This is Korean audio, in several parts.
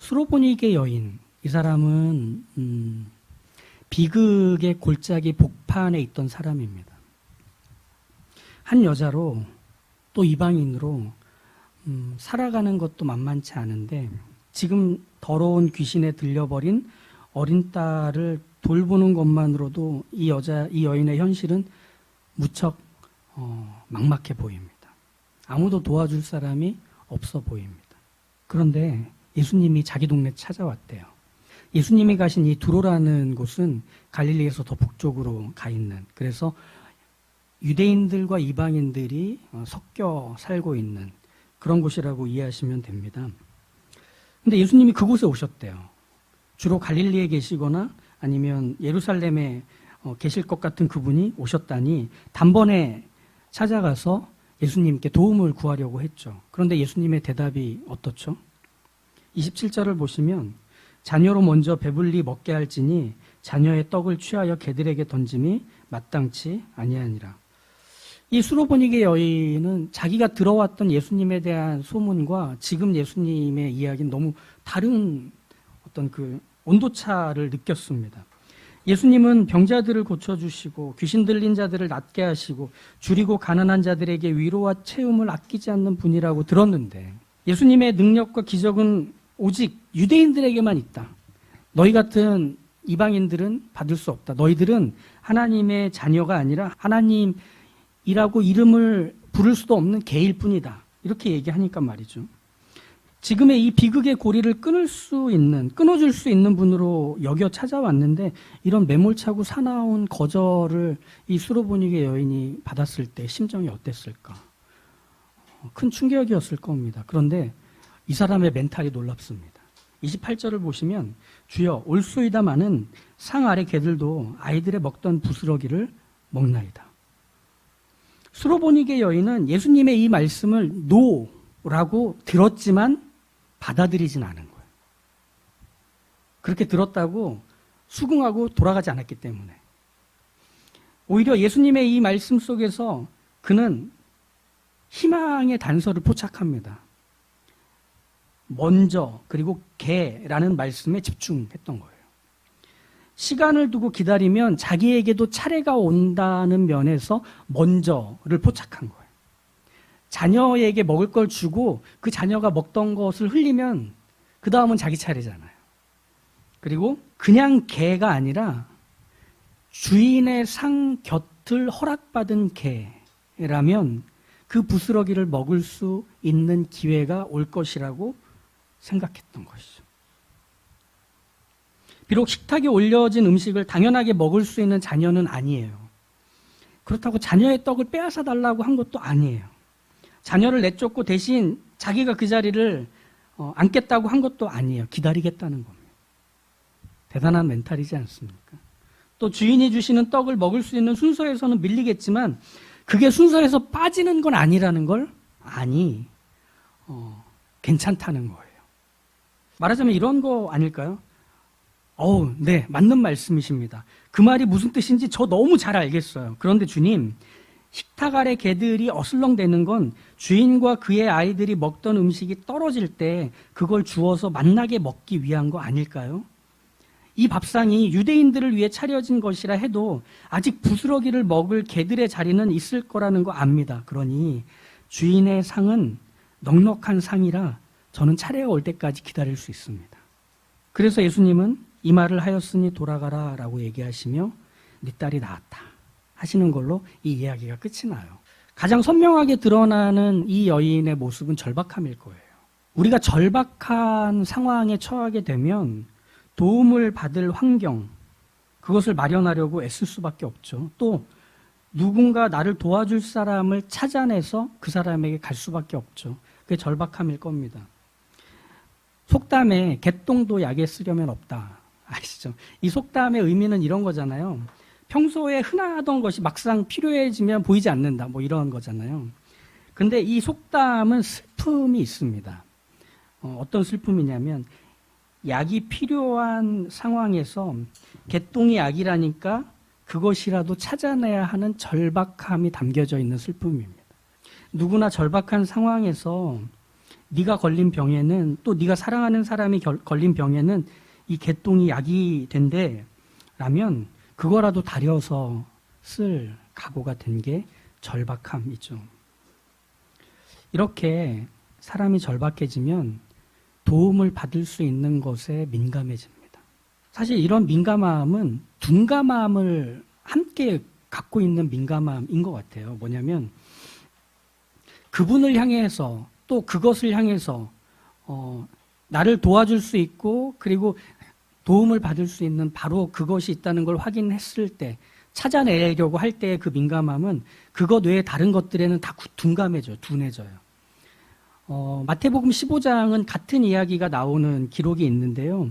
수로보니게 여인, 이 사람은 비극의 골짜기 복판에 있던 사람입니다. 한 여자로 또 이방인으로 살아가는 것도 만만치 않은데 지금 더러운 귀신에 들려버린 어린 딸을 돌보는 것만으로도 이 여인의 현실은 무척 막막해 보입니다. 아무도 도와줄 사람이 없어 보입니다. 그런데 예수님이 자기 동네 찾아왔대요. 예수님이 가신 이 두로라는 곳은 갈릴리에서 더 북쪽으로 가 있는, 그래서 유대인들과 이방인들이 섞여 살고 있는 그런 곳이라고 이해하시면 됩니다. 근데 예수님이 그곳에 오셨대요. 주로 갈릴리에 계시거나 아니면 예루살렘에 계실 것 같은 그분이 오셨다니 단번에 찾아가서 예수님께 도움을 구하려고 했죠. 그런데 예수님의 대답이 어떻죠? 27절을 보시면 자녀로 먼저 배불리 먹게 할지니 자녀의 떡을 취하여 개들에게 던짐이 마땅치 아니하니라. 이 수로보니게 여인은 자기가 들어왔던 예수님에 대한 소문과 지금 예수님의 이야기는 너무 다른 어떤 그 온도차를 느꼈습니다. 예수님은 병자들을 고쳐주시고 귀신 들린 자들을 낫게 하시고 줄이고 가난한 자들에게 위로와 채움을 아끼지 않는 분이라고 들었는데 예수님의 능력과 기적은 오직 유대인들에게만 있다. 너희 같은 이방인들은 받을 수 없다. 너희들은 하나님의 자녀가 아니라 하나님이라고 이름을 부를 수도 없는 개일 뿐이다. 이렇게 얘기하니까 말이죠. 지금의 이 비극의 고리를 끊어줄 수 있는 분으로 여겨 찾아왔는데 이런 매몰차고 사나운 거절을 이 수로보니게 여인이 받았을 때 심정이 어땠을까? 큰 충격이었을 겁니다. 그런데 이 사람의 멘탈이 놀랍습니다. 28절을 보시면 주여 올소이다마는 상 아래 개들도 아이들의 먹던 부스러기를 먹나이다. 수로보니게 여인은 예수님의 이 말씀을 노라고 들었지만 받아들이진 않은 거예요. 그렇게 들었다고 수긍하고 돌아가지 않았기 때문에. 오히려 예수님의 이 말씀 속에서 그는 희망의 단서를 포착합니다. 먼저 그리고 개라는 말씀에 집중했던 거예요. 시간을 두고 기다리면 자기에게도 차례가 온다는 면에서 먼저를 포착한 거예요. 자녀에게 먹을 걸 주고 그 자녀가 먹던 것을 흘리면 그 다음은 자기 차례잖아요. 그리고 그냥 개가 아니라 주인의 상 곁을 허락받은 개라면 그 부스러기를 먹을 수 있는 기회가 올 것이라고 생각했던 것이죠. 비록 식탁에 올려진 음식을 당연하게 먹을 수 있는 자녀는 아니에요. 그렇다고 자녀의 떡을 빼앗아 달라고 한 것도 아니에요. 자녀를 내쫓고 대신 자기가 그 자리를 앉겠다고 한 것도 아니에요. 기다리겠다는 겁니다. 대단한 멘탈이지 않습니까? 또 주인이 주시는 떡을 먹을 수 있는 순서에서는 밀리겠지만 그게 순서에서 빠지는 건 아니라는 걸 괜찮다는 거예요. 말하자면 이런 거 아닐까요? 네, 맞는 말씀이십니다. 그 말이 무슨 뜻인지 저 너무 잘 알겠어요. 그런데 주님, 식탁 아래 개들이 어슬렁대는 건 주인과 그의 아이들이 먹던 음식이 떨어질 때 그걸 주워서 맛나게 먹기 위한 거 아닐까요? 이 밥상이 유대인들을 위해 차려진 것이라 해도 아직 부스러기를 먹을 개들의 자리는 있을 거라는 거 압니다. 그러니 주인의 상은 넉넉한 상이라 저는 차례가 올 때까지 기다릴 수 있습니다. 그래서 예수님은 이 말을 하였으니 돌아가라 라고 얘기하시며 네 딸이 나았다 하시는 걸로 이 이야기가 끝이 나요. 가장 선명하게 드러나는 이 여인의 모습은 절박함일 거예요. 우리가 절박한 상황에 처하게 되면 도움을 받을 환경, 그것을 마련하려고 애쓸 수밖에 없죠. 또 누군가 나를 도와줄 사람을 찾아내서 그 사람에게 갈 수밖에 없죠. 그게 절박함일 겁니다. 속담에 개똥도 약에 쓰려면 없다. 아시죠? 이 속담의 의미는 이런 거잖아요. 평소에 흔하던 것이 막상 필요해지면 보이지 않는다. 뭐 이런 거잖아요. 근데 이 속담은 슬픔이 있습니다. 어떤 슬픔이냐면 약이 필요한 상황에서 개똥이 약이라니까 그것이라도 찾아내야 하는 절박함이 담겨져 있는 슬픔입니다. 누구나 절박한 상황에서 네가 걸린 병에는 또 네가 사랑하는 사람이 걸린 병에는 이 개똥이 약이 된대 라면 그거라도 다려서 쓸 각오가 된 게 절박함이죠. 이렇게 사람이 절박해지면 도움을 받을 수 있는 것에 민감해집니다. 사실 이런 민감함은 둔감함을 함께 갖고 있는 민감함인 것 같아요. 뭐냐면 그분을 향해서 또 그것을 향해서 나를 도와줄 수 있고 그리고 도움을 받을 수 있는 바로 그것이 있다는 걸 확인했을 때 찾아내려고 할 때의 그 민감함은 그것 외에 다른 것들에는 다 둔감해져요. 둔해져요. 마태복음 15장은 같은 이야기가 나오는 기록이 있는데요.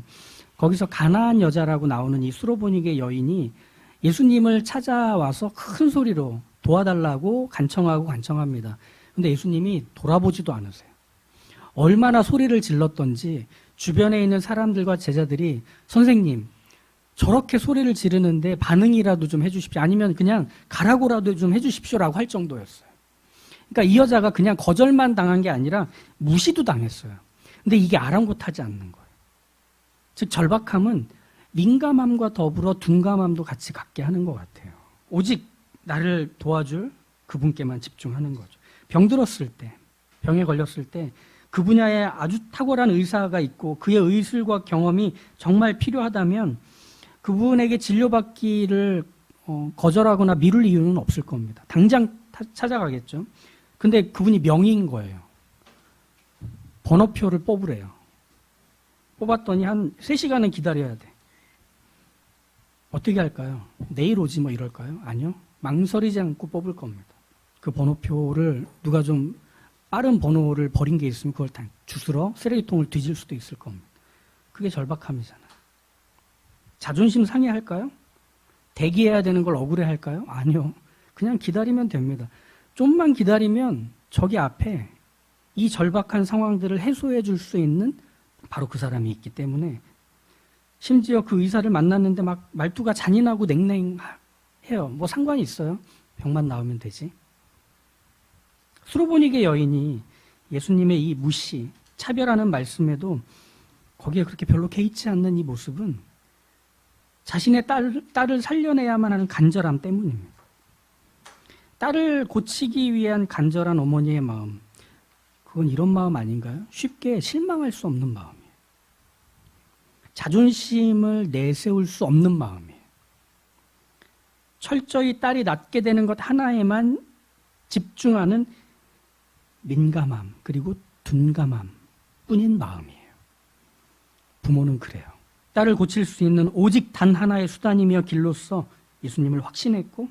거기서 가나안 여자라고 나오는 이 수로보니게 여인이 예수님을 찾아와서 큰 소리로 도와달라고 간청합니다. 근데 예수님이 돌아보지도 않으세요. 얼마나 소리를 질렀던지 주변에 있는 사람들과 제자들이 선생님 저렇게 소리를 지르는데 반응이라도 좀 해주십시오. 아니면 그냥 가라고라도 좀 해주십시오라고 할 정도였어요. 그러니까 이 여자가 그냥 거절만 당한 게 아니라 무시도 당했어요. 근데 이게 아랑곳하지 않는 거예요. 즉 절박함은 민감함과 더불어 둔감함도 같이 갖게 하는 것 같아요. 오직 나를 도와줄 그분께만 집중하는 거죠. 병들었을 때, 병에 걸렸을 때 그 분야에 아주 탁월한 의사가 있고 그의 의술과 경험이 정말 필요하다면 그분에게 진료받기를 거절하거나 미룰 이유는 없을 겁니다. 당장 찾아가겠죠. 근데 그분이 명의인 거예요. 번호표를 뽑으래요. 뽑았더니 한 3시간은 기다려야 돼. 어떻게 할까요? 내일 오지 뭐 이럴까요? 아니요. 망설이지 않고 뽑을 겁니다. 그 번호표를 누가 좀 빠른 번호를 버린 게 있으면 그걸 다 주스러 쓰레기통을 뒤질 수도 있을 겁니다. 그게 절박함이잖아요. 자존심 상해할까요? 대기해야 되는 걸 억울해할까요? 아니요. 그냥 기다리면 됩니다. 좀만 기다리면 저기 앞에 이 절박한 상황들을 해소해 줄 수 있는 바로 그 사람이 있기 때문에 심지어 그 의사를 만났는데 막 말투가 잔인하고 냉랭해요. 뭐 상관이 있어요? 병만 나오면 되지. 수로보니게 여인이 예수님의 이 무시, 차별하는 말씀에도 거기에 그렇게 별로 개의치 않는 이 모습은 자신의 딸을 살려내야만 하는 간절함 때문입니다. 딸을 고치기 위한 간절한 어머니의 마음, 그건 이런 마음 아닌가요? 쉽게 실망할 수 없는 마음이에요. 자존심을 내세울 수 없는 마음이에요. 철저히 딸이 낫게 되는 것 하나에만 집중하는 민감함 그리고 둔감함 뿐인 마음이에요. 부모는 그래요. 딸을 고칠 수 있는 오직 단 하나의 수단이며 길로서 예수님을 확신했고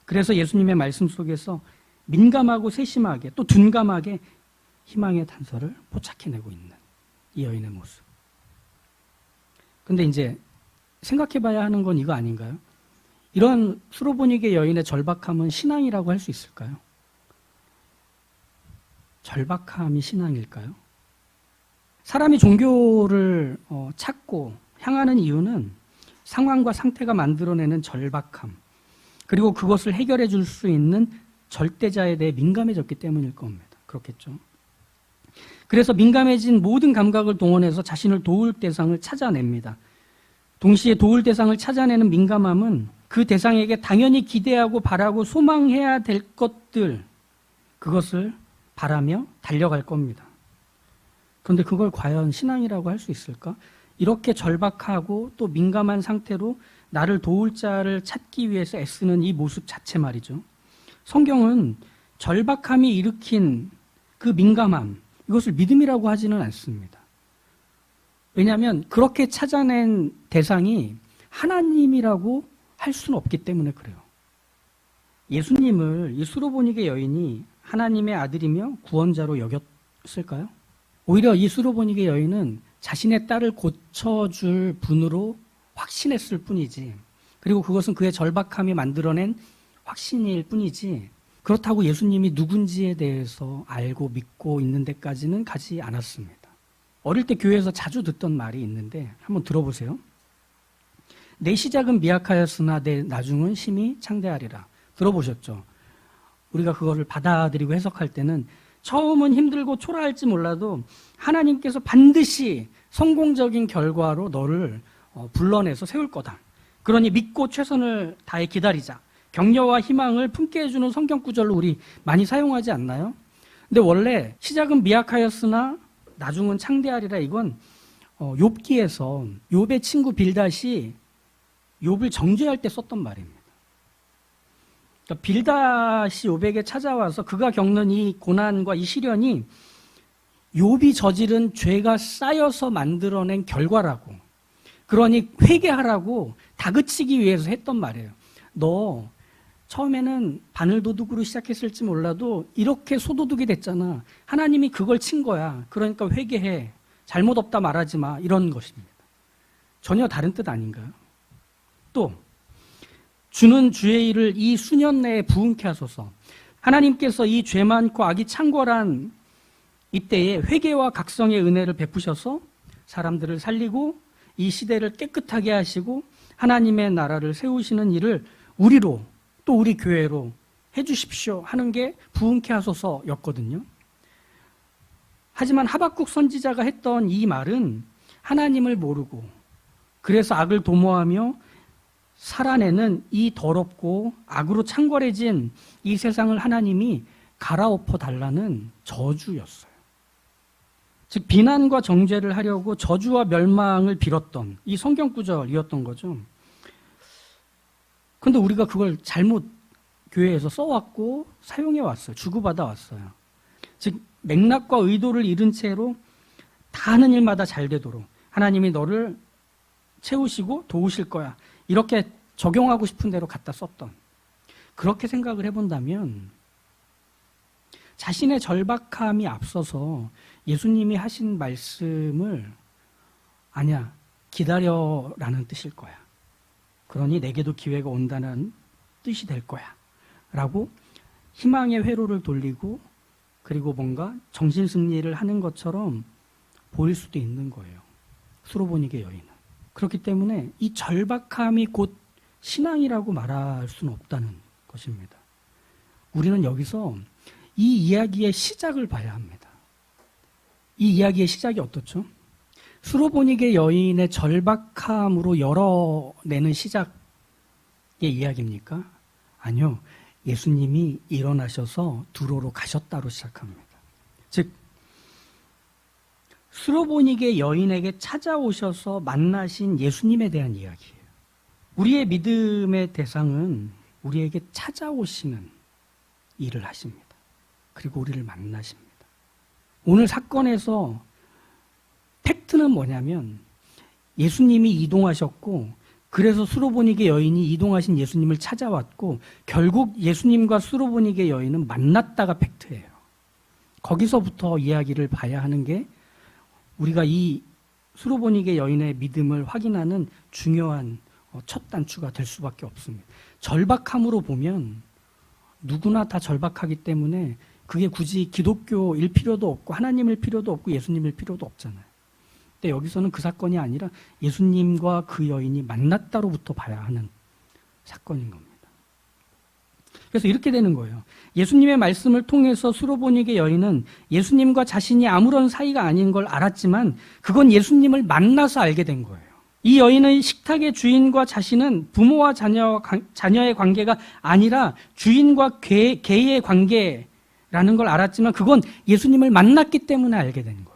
그래서 예수님의 말씀 속에서 민감하고 세심하게 또 둔감하게 희망의 단서를 포착해내고 있는 이 여인의 모습. 근데 이제 생각해봐야 하는 건 이거 아닌가요? 이런 수로보니게 여인의 절박함은 신앙이라고 할 수 있을까요? 절박함이 신앙일까요? 사람이 종교를 찾고 향하는 이유는 상황과 상태가 만들어내는 절박함 그리고 그것을 해결해 줄 수 있는 절대자에 대해 민감해졌기 때문일 겁니다. 그렇겠죠? 그래서 민감해진 모든 감각을 동원해서 자신을 도울 대상을 찾아냅니다. 동시에 도울 대상을 찾아내는 민감함은 그 대상에게 당연히 기대하고 바라고 소망해야 될 것들 그것을 바라며 달려갈 겁니다. 그런데 그걸 과연 신앙이라고 할 수 있을까? 이렇게 절박하고 또 민감한 상태로 나를 도울 자를 찾기 위해서 애쓰는 이 모습 자체 말이죠. 성경은 절박함이 일으킨 그 민감함, 이것을 믿음이라고 하지는 않습니다. 왜냐하면 그렇게 찾아낸 대상이 하나님이라고 할 수는 없기 때문에 그래요. 예수님을 이 수로보니게 여인이 하나님의 아들이며 구원자로 여겼을까요? 오히려 이 수로보니게 여인은 자신의 딸을 고쳐줄 분으로 확신했을 뿐이지 그리고 그것은 그의 절박함이 만들어낸 확신일 뿐이지 그렇다고 예수님이 누군지에 대해서 알고 믿고 있는 데까지는 가지 않았습니다. 어릴 때 교회에서 자주 듣던 말이 있는데 한번 들어보세요. 내 시작은 미약하였으나 내 나중은 심히 창대하리라. 들어보셨죠? 우리가 그거를 받아들이고 해석할 때는 처음은 힘들고 초라할지 몰라도 하나님께서 반드시 성공적인 결과로 너를 불러내서 세울 거다. 그러니 믿고 최선을 다해 기다리자. 격려와 희망을 품게 해주는 성경 구절로 우리 많이 사용하지 않나요? 근데 원래 시작은 미약하였으나 나중은 창대하리라, 이건 욥기에서 욥의 친구 빌닷이 욥을 정죄할 때 썼던 말입니다. 그러니까 빌닷이 욥에게 찾아와서 그가 겪는 이 고난과 이 시련이 욥이 저지른 죄가 쌓여서 만들어낸 결과라고, 그러니 회개하라고 다그치기 위해서 했던 말이에요. 너 처음에는 바늘도둑으로 시작했을지 몰라도 이렇게 소도둑이 됐잖아. 하나님이 그걸 친 거야. 그러니까 회개해. 잘못 없다 말하지 마. 이런 것입니다. 전혀 다른 뜻 아닌가요? 또 주는 주의 일을 이 수년 내에 부응케 하소서. 하나님께서 이 죄 많고 악이 창궐한 이때에 회개와 각성의 은혜를 베푸셔서 사람들을 살리고 이 시대를 깨끗하게 하시고 하나님의 나라를 세우시는 일을 우리로, 또 우리 교회로 해주십시오 하는 게 부응케 하소서였거든요. 하지만 하박국 선지자가 했던 이 말은 하나님을 모르고 그래서 악을 도모하며 살아내는 이 더럽고 악으로 창궐해진 이 세상을 하나님이 갈아엎어 달라는 저주였어요. 즉 비난과 정죄를 하려고 저주와 멸망을 빌었던 이 성경 구절이었던 거죠. 그런데 우리가 그걸 잘못 교회에서 써왔고 사용해 왔어요. 주고받아 왔어요. 즉 맥락과 의도를 잃은 채로 다 하는 일마다 잘 되도록 하나님이 너를 채우시고 도우실 거야, 이렇게 적용하고 싶은 대로 갖다 썼던, 그렇게 생각을 해본다면 자신의 절박함이 앞서서 예수님이 하신 말씀을 아니야, 기다려라는 뜻일 거야. 그러니 내게도 기회가 온다는 뜻이 될 거야 라고 희망의 회로를 돌리고 그리고 뭔가 정신승리를 하는 것처럼 보일 수도 있는 거예요. 수로보니게 여인은. 그렇기 때문에 이 절박함이 곧 신앙이라고 말할 수는 없다는 것입니다. 우리는 여기서 이 이야기의 시작을 봐야 합니다. 이 이야기의 시작이 어떻죠? 수로보니게 여인의 절박함으로 열어내는 시작의 이야기입니까? 아니요. 예수님이 일어나셔서 두로로 가셨다로 시작합니다. 즉 수로보니게 여인에게 찾아오셔서 만나신 예수님에 대한 이야기예요. 우리의 믿음의 대상은 우리에게 찾아오시는 일을 하십니다. 그리고 우리를 만나십니다. 오늘 사건에서 팩트는 뭐냐면 예수님이 이동하셨고 그래서 수로보니게 여인이 이동하신 예수님을 찾아왔고 결국 예수님과 수로보니게 여인은 만났다가 팩트예요. 거기서부터 이야기를 봐야 하는 게 우리가 이 수로보니게 여인의 믿음을 확인하는 중요한 첫 단추가 될 수밖에 없습니다. 절박함으로 보면 누구나 다 절박하기 때문에 그게 굳이 기독교일 필요도 없고 하나님일 필요도 없고 예수님일 필요도 없잖아요. 근데 여기서는 그 사건이 아니라 예수님과 그 여인이 만났다로부터 봐야 하는 사건인 겁니다. 그래서 이렇게 되는 거예요. 예수님의 말씀을 통해서 수로보니게 여인은 예수님과 자신이 아무런 사이가 아닌 걸 알았지만 그건 예수님을 만나서 알게 된 거예요. 이 여인은 식탁의 주인과 자신은 부모와 자녀의 관계가 아니라 주인과 개의 관계라는 걸 알았지만 그건 예수님을 만났기 때문에 알게 된 거예요.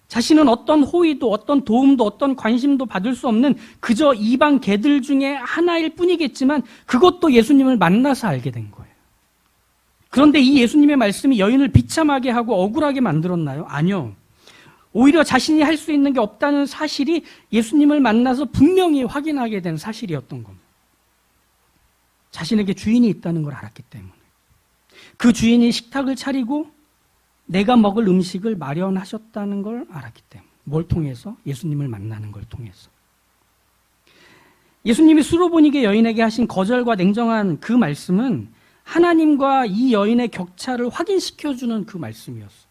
자신은 어떤 호의도 어떤 도움도 어떤 관심도 받을 수 없는 그저 이방 개들 중에 하나일 뿐이겠지만 그것도 예수님을 만나서 알게 된 거예요. 그런데 이 예수님의 말씀이 여인을 비참하게 하고 억울하게 만들었나요? 아니요. 오히려 자신이 할 수 있는 게 없다는 사실이 예수님을 만나서 분명히 확인하게 된 사실이었던 겁니다. 자신에게 주인이 있다는 걸 알았기 때문에. 그 주인이 식탁을 차리고 내가 먹을 음식을 마련하셨다는 걸 알았기 때문에. 뭘 통해서? 예수님을 만나는 걸 통해서. 예수님이 수로보니게 여인에게 하신 거절과 냉정한 그 말씀은 하나님과 이 여인의 격차를 확인시켜주는 그 말씀이었어요.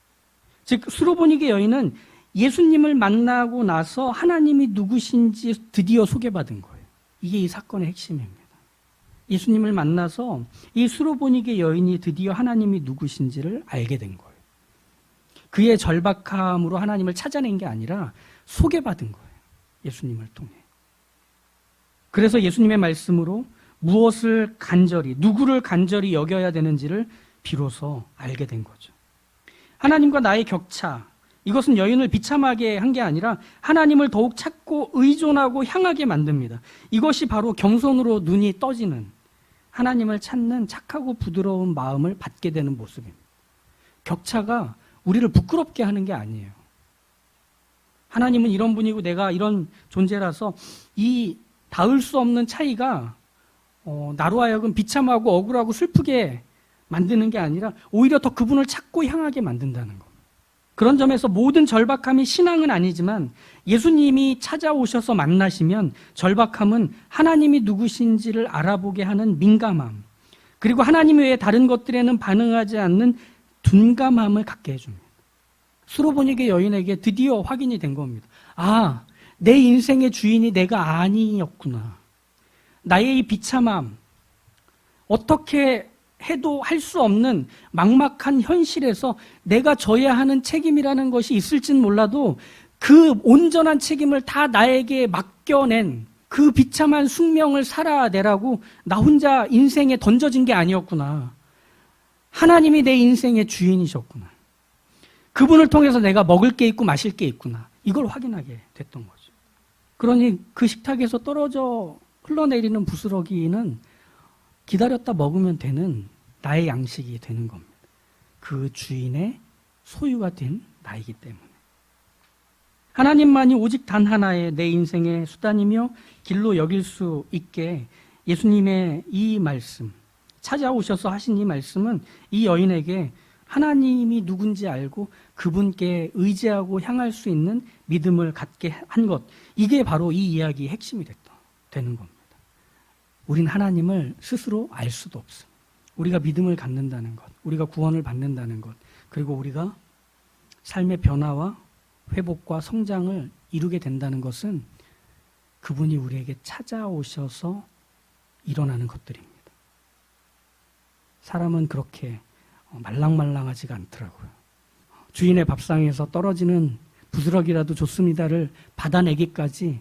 즉 수로보니게 여인은 예수님을 만나고 나서 하나님이 누구신지 드디어 소개받은 거예요. 이게 이 사건의 핵심입니다. 예수님을 만나서 이 수로보니게 여인이 드디어 하나님이 누구신지를 알게 된 거예요. 그의 절박함으로 하나님을 찾아낸 게 아니라 소개받은 거예요. 예수님을 통해. 그래서 예수님의 말씀으로 무엇을 간절히, 누구를 간절히 여겨야 되는지를 비로소 알게 된 거죠. 하나님과 나의 격차, 이것은 여인을 비참하게 한 게 아니라 하나님을 더욱 찾고 의존하고 향하게 만듭니다. 이것이 바로 겸손으로 눈이 떠지는, 하나님을 찾는 착하고 부드러운 마음을 받게 되는 모습입니다. 격차가 우리를 부끄럽게 하는 게 아니에요. 하나님은 이런 분이고 내가 이런 존재라서 이 닿을 수 없는 차이가 나로 하여금 비참하고 억울하고 슬프게 만드는 게 아니라 오히려 더 그분을 찾고 향하게 만든다는 것. 그런 점에서 모든 절박함이 신앙은 아니지만 예수님이 찾아오셔서 만나시면 절박함은 하나님이 누구신지를 알아보게 하는 민감함, 그리고 하나님 외에 다른 것들에는 반응하지 않는 둔감함을 갖게 해줍니다. 수로보니게 여인에게 드디어 확인이 된 겁니다. 아, 내 인생의 주인이 내가 아니었구나. 나의 이 비참함, 어떻게 해도 할 수 없는 막막한 현실에서 내가 져야 하는 책임이라는 것이 있을진 몰라도 그 온전한 책임을 다 나에게 맡겨낸 그 비참한 숙명을 살아내라고 나 혼자 인생에 던져진 게 아니었구나. 하나님이 내 인생의 주인이셨구나. 그분을 통해서 내가 먹을 게 있고 마실 게 있구나. 이걸 확인하게 됐던 거죠. 그러니 그 식탁에서 떨어져 흘러내리는 부스러기는 기다렸다 먹으면 되는 나의 양식이 되는 겁니다. 그 주인의 소유가 된 나이기 때문에. 하나님만이 오직 단 하나의 내 인생의 수단이며 길로 여길 수 있게 예수님의 이 말씀, 찾아오셔서 하신 이 말씀은 이 여인에게 하나님이 누군지 알고 그분께 의지하고 향할 수 있는 믿음을 갖게 한 것, 이게 바로 이 이야기의 핵심이 되는 겁니다. 우린 하나님을 스스로 알 수도 없습니다. 우리가 믿음을 갖는다는 것, 우리가 구원을 받는다는 것, 그리고 우리가 삶의 변화와 회복과 성장을 이루게 된다는 것은 그분이 우리에게 찾아오셔서 일어나는 것들입니다. 사람은 그렇게 말랑말랑하지가 않더라고요. 주인의 밥상에서 떨어지는 부스러기라도 좋습니다를 받아내기까지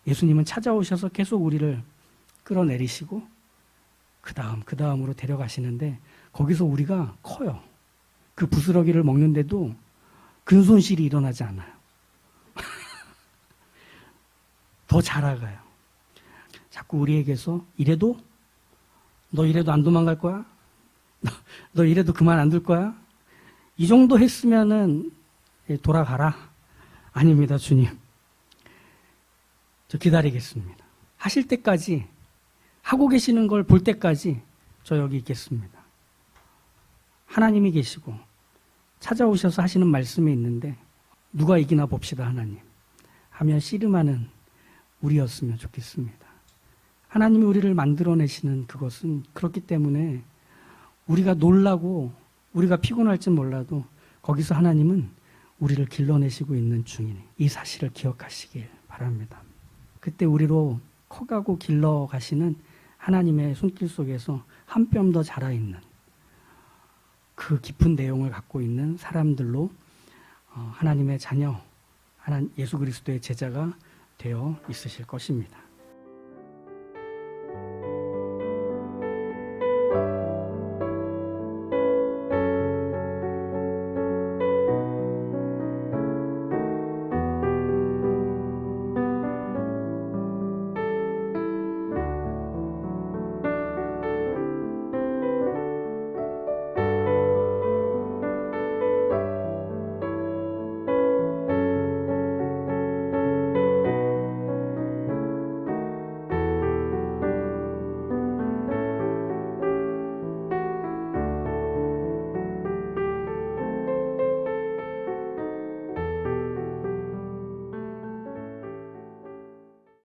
예수님은 찾아오셔서 계속 우리를 끌어내리시고 그 다음으로 데려가시는데 거기서 우리가 커요. 그 부스러기를 먹는데도 근손실이 일어나지 않아요. 더 자라가요. 자꾸 우리에게서 이래도? 너 이래도 안 도망갈 거야? 너 이래도 그만 안 둘 거야? 이 정도 했으면은 돌아가라. 아닙니다, 주님. 저 기다리겠습니다. 하실 때까지, 하고 계시는 걸 볼 때까지 저 여기 있겠습니다. 하나님이 계시고 찾아오셔서 하시는 말씀이 있는데 누가 이기나 봅시다, 하나님. 하며 씨름하는 우리였으면 좋겠습니다. 하나님이 우리를 만들어내시는 그것은 그렇기 때문에 우리가 놀라고 우리가 피곤할진 몰라도 거기서 하나님은 우리를 길러내시고 있는 중이니 이 사실을 기억하시길 바랍니다. 그때 우리로 커가고 길러가시는 하나님의 손길 속에서 한 뼘 더 자라있는 그 깊은 내용을 갖고 있는 사람들로 하나님의 자녀, 예수 그리스도의 제자가 되어 있으실 것입니다.